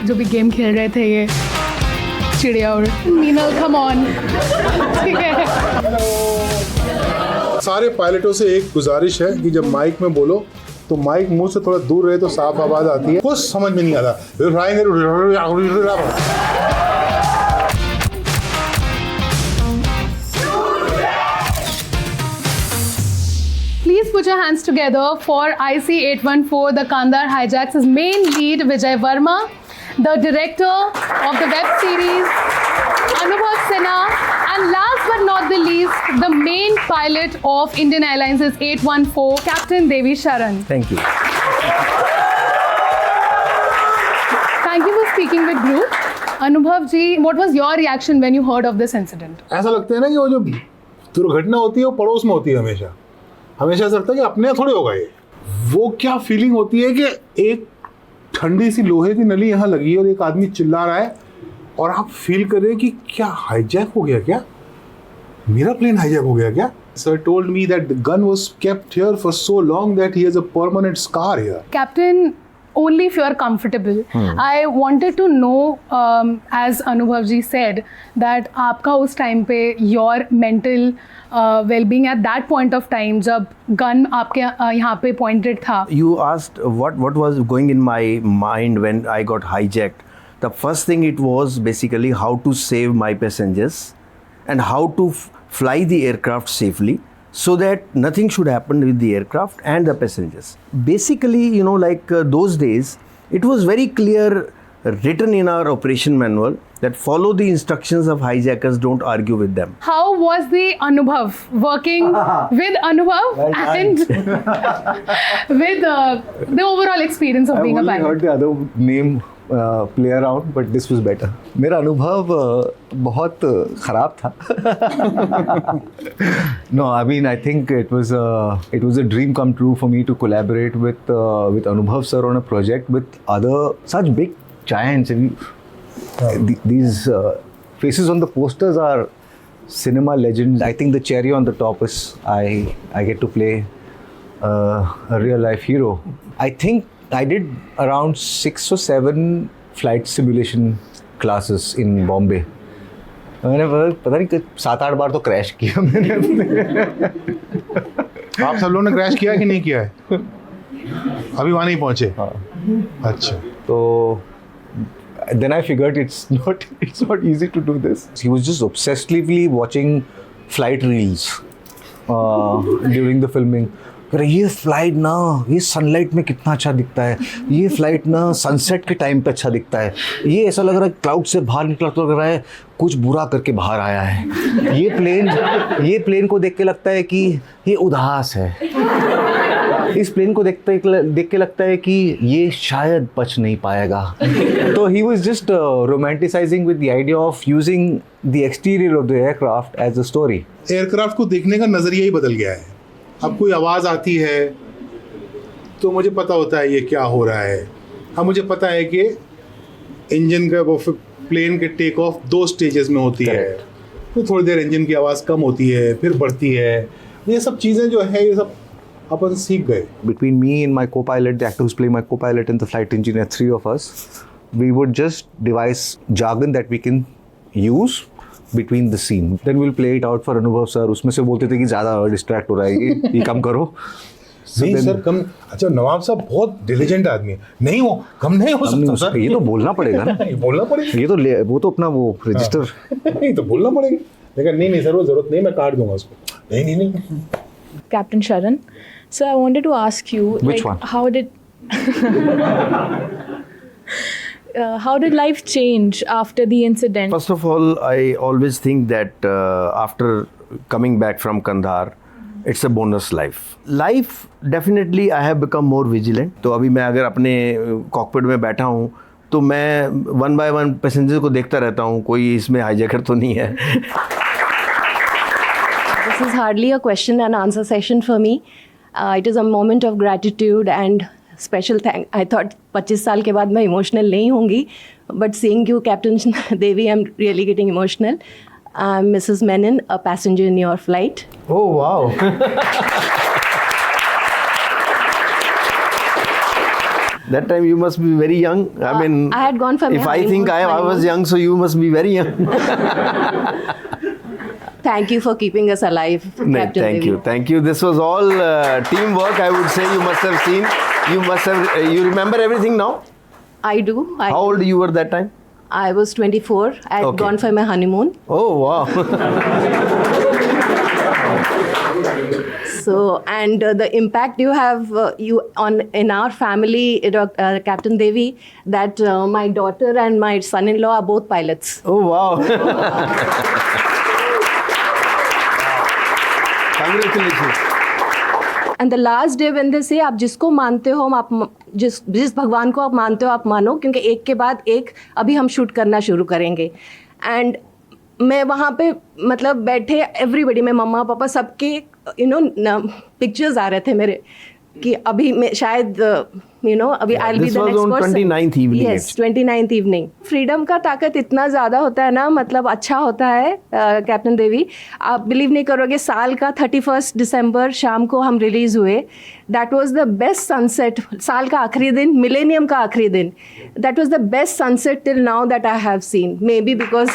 जो भी गेम खेल रहे थे ये चिड़िया और मीनल कम ऑन, ठीक है। सारे पायलटों से एक गुजारिश है कि जब माइक में बोलो तो माइक मुंह से थोड़ा दूर रहे तो साफ आवाज आती है। कुछ समझ में नहीं आता। Please put your hands together for IC-814, the Kandahar Hijacks' main lead Vijay Verma, the director of the web series Anubhav Sinha, and last but not the least, the main pilot of Indian Airlines' 814, Captain Devi Sharan. Thank you. Thank you for speaking with Group. Anubhav ji, what was your reaction when you heard of this incident? ऐसा लगता है ना कि वो जो दुर्घटना होती है वो पड़ोस में होती है हमेशा। हमेशा ऐसा लगता है कि अपने थोड़े होगा ये। वो क्या फीलिंग होती है कि एक ठंडी सी लोहे की नली यहाँ लगी है और एक आदमी चिल्ला रहा है और आप फील कर रहे हैं कि क्या हाईजैक हो गया क्या? मेरा प्लेन हाईजैक हो गया क्या? Sir told me that the gun was kept here for so long that he has a permanent scar here. Captain, only if you are comfortable. I wanted to know, as Anubhav ji said, that आपका उस time पे your mental well-being at that point of time जब gun आपके यहाँ पे pointed था. You asked what was going in my mind when I got hijacked. The first thing it was basically how to save my passengers and how to fly the aircraft safely so that nothing should happen with the aircraft and the passengers. Basically, you know, like those days, it was very clear written in our operation manual that follow the instructions of hijackers, don't argue with them. How was the Anubhav working with Anubhav and with the overall experience of being a pilot? I heard the other name play around, but this was better. मेरा अनुभव बहुत खराब था. No, I mean I think it was a dream come true for me to collaborate with Anubhav sir on a project with other such big giants. And these faces on the posters are cinema legends. I think the cherry on the top is I get to play a real life hero. I think I did around 6 or 7 flight simulation classes in Bombay. मैंने पता नहीं 7-8 बार तो crash किया मैंने अपने. आप सब लोगों ने क्रैश किया कि नहीं किया है? अभी वहाँ नहीं पहुँचे? अच्छा. तो then I figured it's not easy to do this. He was just obsessively watching flight reels during the filming. ये फ्लाइट ना ये सनलाइट में कितना अच्छा दिखता है, ये फ्लाइट ना सनसेट के टाइम पे अच्छा दिखता है, ये ऐसा लग रहा है क्लाउड से बाहर निकला तो लग रहा है कुछ बुरा करके बाहर आया है, ये प्लेन को देख के लगता है कि ये उदास है, इस प्लेन को देख के लगता है कि ये शायद बच नहीं पाएगा. तो he was just romanticizing with the idea of using the exterior of the aircraft as a story. Aircraft को देखने का नजरिया ही बदल गया है. अब कोई आवाज़ आती है तो मुझे पता होता है ये क्या हो रहा है. अब मुझे पता है कि इंजन का वो प्लेन के टेक ऑफ 2 स्टेजेस में होती है. फिर थोड़ी देर इंजन की आवाज़ कम होती है, फिर बढ़ती है. ये सब चीज़ें जो है ये सब अपन सीख गए. Between me and my co-pilot, the actor who's playing my co-pilot and the flight engineer, 3 of us, we would just devise jargon that we can use between the scene. Then we'll play it out for Anubhav sir. उसमें से बोलते थे कि ज़्यादा distract हो रहा है, ये कम करो. नहीं सर कम. अच्छा नवाब साहब बहुत डिलीजेंट आदमी है. नहीं हो कम नहीं हो सकता सर. ये तो बोलना पड़ेगा ना. बोलना पड़ेगा. ये तो वो तो अपना वो रजिस्टर. नहीं तो बोलना पड़ेगा. लेकिन नहीं सर वो जरूरत नहीं, मैं काट दूंगा उसको. नहीं. Captain Sharan, so I wanted to ask you, which one? How did life change after the incident? First of all, I always think that after coming back from Kandahar, it's a bonus life. Life, definitely I have become more vigilant. तो अभी मैं अगर अपने cockpit में बैठा हूँ तो मैं 1 by 1 पैसेंजर को देखता रहता हूँ, कोई इसमें हाईजैकर तो नहीं है. This is hardly a question and answer session for me. It is a moment of gratitude and special thank. I thought 25 साल के बाद मैं emotional नहीं होंगी, but seeing you, Captain Devi, I'm really getting emotional. I'm Mrs. Menon, a passenger in your flight. Oh wow! That time you must be very young. I mean, I had gone for my if I think I was honeymoon. young, so you must be very young. Thank you for keeping us alive, No, Captain thank Devi. you, thank you. This was all teamwork. I would say you must have seen. You must have. You remember everything now. I do. How old you were that time? I was 24. I had Okay. gone for my honeymoon. Oh wow. So, and the impact you have you on in our family, Captain Devi, that my daughter and my son-in-law are both pilots. Oh wow. Congratulations. And the last day when they say आप जिसको मानते हो आप जिस भगवान को आप मानते हो आप मानो, क्योंकि एक के बाद एक अभी हम शूट करना शुरू करेंगे. एंड मैं वहाँ पे मतलब बैठे एवरीबडी में मम्मा पापा सबके पिक्चर्स आ रहे थे मेरे कि अभी मैं शायद अभी आई बी this द was on 29th evening, yes 29th evening. Freedom का ताकत इतना ज़्यादा होता है ना, मतलब अच्छा होता है कैप्टन देवी. आप बिलीव नहीं करोगे, साल का 31 दिसंबर शाम को हम रिलीज़ हुए. That was the best sunset. साल का आखिरी दिन, मिलेनियम का आखिरी दिन. That was the best sunset till now that I have seen. May be because